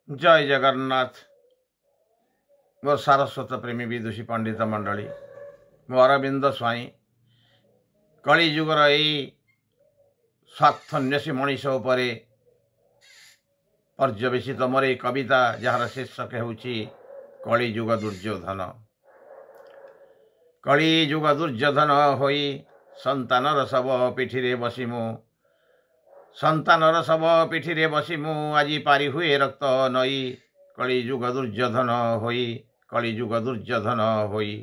जय जगन्नाथ। मो सारस्वत प्रेमी विदुषी पंडित मंडली मो अरविंद स्वाई कलिजुगर यही स्वार्थन्वेषी मनीष उपरे पर्यवेसित मोर ए कविता जार शीर्षक होउछि कलिजुग दुर्योधन। कलिजुग दुर्योधन होई संतानर सब पिठिरे बसी मु संतानर सब पिठिरे बसी मु आजी पारी हुए रक्त नई। कलिजुग दुर्योधन होई कलिजुग दुर्योधन होई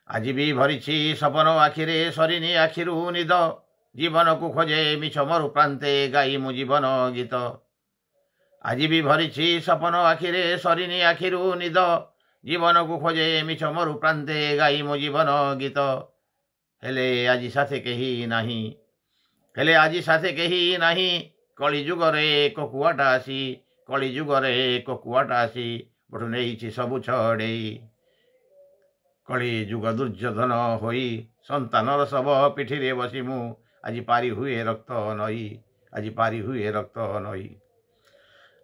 आज भी भरिछि सपन आखिरे सरिनी आखिरु निद जीवन को खोजे मिछ मरु प्रांते गाई मु जीवन गीत। आज भी भरिछि सपन आखिरे सरिनी आखिरु निद जीवन को खोजे मिछ मरु प्रांते गाई मु जीवन गीत। हेले आज साथे केही नाही हेले आज साथे केही नाही कलिजुगरे एक कुआटा आसी कलिजुगरे एक कुआटा आसी बठु नेइछि सबु छडेई। कलिजुग दुर्योधन होई संतानर सब पिठिरे बसी मु आज पारी हुए रक्त नई आज पारी हुए रक्त नई।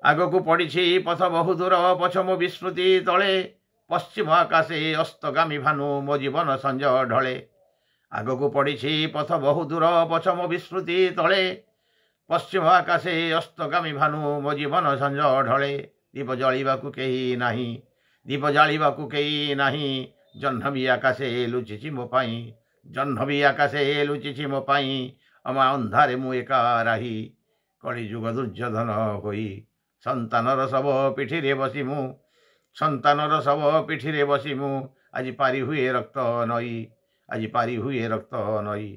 आगकु पड़िछि पथ बहु दूर पछमो विस्मृति तले पश्चिम आकाशे अस्तगामी भानु मो जीवन संज ढले। आगकु पड़िछि पथ बहु दूर पछमो विस्मृति तले पश्चिम आकाशे अस्तगामी भानु मो जीवन संज ढले। दीप जलिबाकु केही नाही दीप जालिबाकु केही नाही जह्नवी आकाशे लुचिछि मो पाई जह्नवी आकाशे लुचिछि मो पाई अमा अंधारे मु एका राही। कलिजुग दुर्योधन होई संतानर सब पिठिरे बसी मु संतानर सब पिठिरे बसी मु आज पारी हुए रक्त नई आज पारी हुए रक्त नई।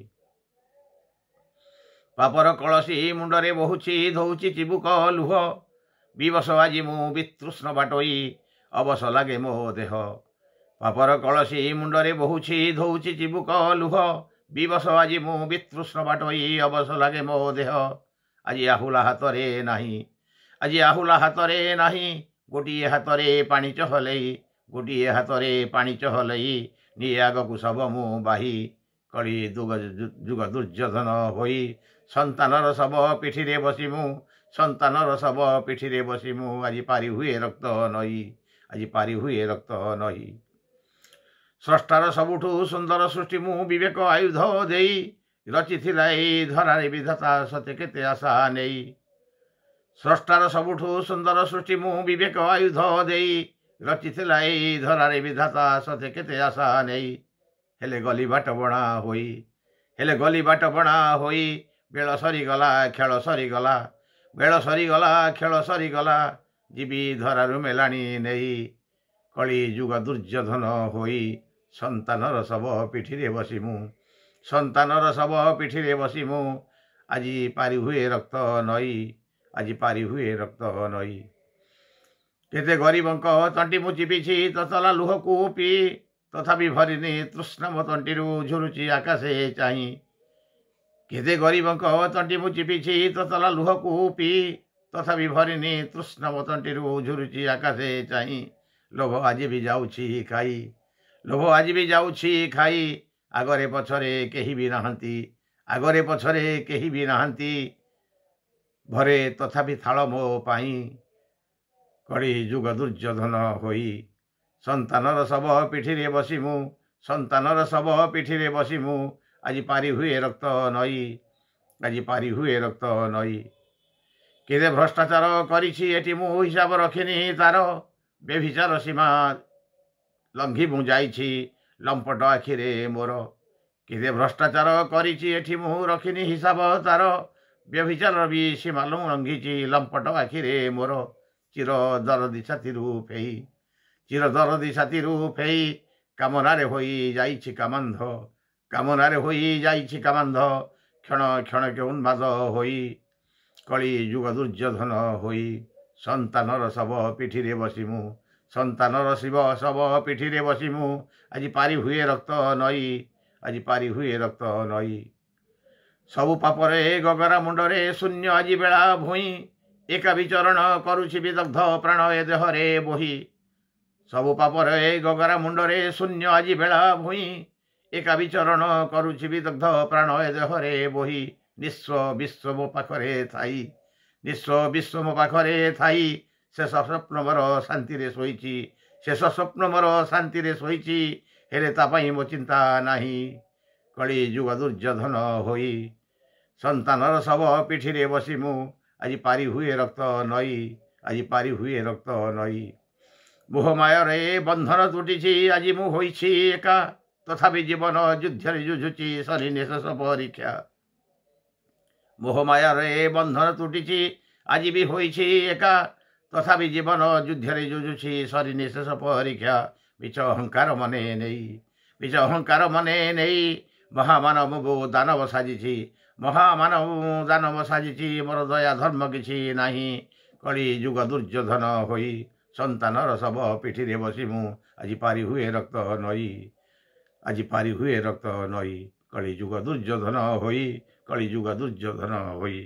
पापर कलसी मुंडरे बहुछि धौछि चिबुक लुह विवश आज मु वितृष्ण बाटोई अवश लागे मो देह। पापर कलसी मुंडरे बहुछि धौछि चिबुक लुह विवश आज मु वितृष्ण बाटोई अवश लागे मो देह। आज आहुला हातरे नाही आज आहुला हातरे नाही गोटिए हातरे पानी चहलई गोटिए हातरे पानी चहलई निये आगकु सब मु बाही। कलिजुग दुर्योधन होई संतानर सब पिठिरे बसी मु संतानर सब पिठिरे बसी मु आज पारी हुए रक्त नई आज पारी हुए रक्त नई। स्रष्टार सबुठु सुंदर सृष्टि मु विवेक आयुध देई रचिथिला एई धरारे विधाता सते केते आशा नेई। स्रष्टार सबुठु सुंदर सृष्टि मु विवेक आयुध देई रचिथिला एई धरारे विधाता सते केते आशा नेई। हेले गली बाट बणा होई हेले गली बाट बणा होई बेल सरीगला खेल सरीगला बेल सरीगला खेल सरीगला जीवी धरारु मेलाणी नेई। कलिजुग दुर्योधन होई संतानर सब पिठिरे बसी मु संतानर सब पिठिरे बसी मु आज पारी हुए रक्त नई आज पारी हुए रक्त नई। केते गरीबंक तंटी मु चिपिछि ततला लुह को पी तथापि भरिनी तृष्णा मो तंटीरु झुरुछि आकाशे चाही। केते गरीबंक तंटी मु चिपिछि ततला लुह को पी तथापि भरिनी तृष्णा मो तंटीरु झुरुछि आकाशे चाही। लोभ आज भी जाउछि खाई लोभ आज भी जाउछि खाई आगरे पछरे केही भी नाहंती आगरे पछरे केही भी नाहंती भरे तथापि थाल मो पाई। कलिजुग दुर्योधन होई संतानर सब पिठिरे बसी मु संतानर सब पिठिरे बसी मु आज पारी हुए रक्त नई आज पारी हुए रक्त नई। केते भ्रष्टाचार करिछि एठी मु हिसाब रखिनी तार बेभिचार सीमा लंघी मु जाइछि लंपट आखिरे मोर। केते भ्रष्टाचार करिछि एठी मु रखिनी हिसाब तार व्यभिचार भी सीमा लंघिछि लंपट आखिरे मोर। चिर दरदी छातीरु फेई चिर दरदी छातीरु फेई कामनारे होई जाइछि कामांध कामनारे होई जाइछि कामांध क्षण क्षण के उन्माद होई। कलिजुग दुर्योधन होई संतानर सब पिठिरे बसी मु संतानर शिव सब पिठिरे बसी मु आज पारी हुए रक्त नई आज पारी हुए रक्त नई। सबु पापरे गगरा मुंडरे शून्य आज बेला भूई एका विचरण करुछि विदग्ध प्राण ए देहरे बोही। सबु पापरे गगरा मुंडरे शून्य आज बेला भूई एका विचरण करुछि विदग्ध प्राण ए देहरे बोही। निस्व विश्व मो पाखरे थाई निस्व विश्व मो पाखरे थाई ଶେଷ ସ୍ୱପ୍ନ ମୋର ଶାନ୍ତିରେ ଶୋଇଛି, ଶେଷ ସ୍ୱପ୍ନ ମୋର ଶାନ୍ତିରେ ଶୋଇଛି, ହେଲେ ତା ପାଇଁ ମୋ ଚିନ୍ତା ନାହିଁ। କଳି ଯୁଗ ଦୁର୍ଯୋଧନ ହୋଇ ସନ୍ତାନର ଶବ ପିଠିରେ ବସି ମୁଁ ଆଜି ପାରି ହୁଏ ରକ୍ତ ନଈ, ଆଜି ପାରି ହୁଏ ରକ୍ତ ନଈ। ମୋହମାୟାରେ ବନ୍ଧନ ତୁଟିଛି, ଆଜି ମୁଁ ହୋଇଛି ଏକା, ତଥାପି ଜୀବନ ଯୁଦ୍ଧରେ ଯୁଝୁଛି, ସରିନି ଶେଷ ପରୀକ୍ଷା। ମୋହମାୟାରେ ବନ୍ଧନ ତୁଟିଛି, ଆଜି ବି ହୋଇଛି ଏକା, ତଥାପି ଜୀବନ ଯୁଦ୍ଧରେ ଯୁଝୁଛି, ସରିନି ଶେଷ ପରୀକ୍ଷା। ମିଛ ଅହଙ୍କାର ମନେ ନେଇ, ମିଛ ଅହଙ୍କାର ମନେ ନେଇ ମହାମାନବକୁ ଦାନବ ସାଜିଛି, ମହାମାନବ ଦାନବ ସାଜିଛି, ମୋର ଦୟା ଧର୍ମ କିଛି ନାହିଁ। କଳି ଯୁଗ ଦୁର୍ଯୋଧନ ହୋଇ ସନ୍ତାନର ଶବ ପିଠିରେ ବସି ମୁଁ ଆଜି ପାରି ହୁଏ ରକ୍ତ ନଈ, ଆଜି ପାରି ହୁଏ ରକ୍ତ ନଈ। କଳି ଯୁଗ ଦୁର୍ଯୋଧନ ହୋଇ, କଳି ଯୁଗ ଦୁର୍ଯୋଧନ ହୋଇ।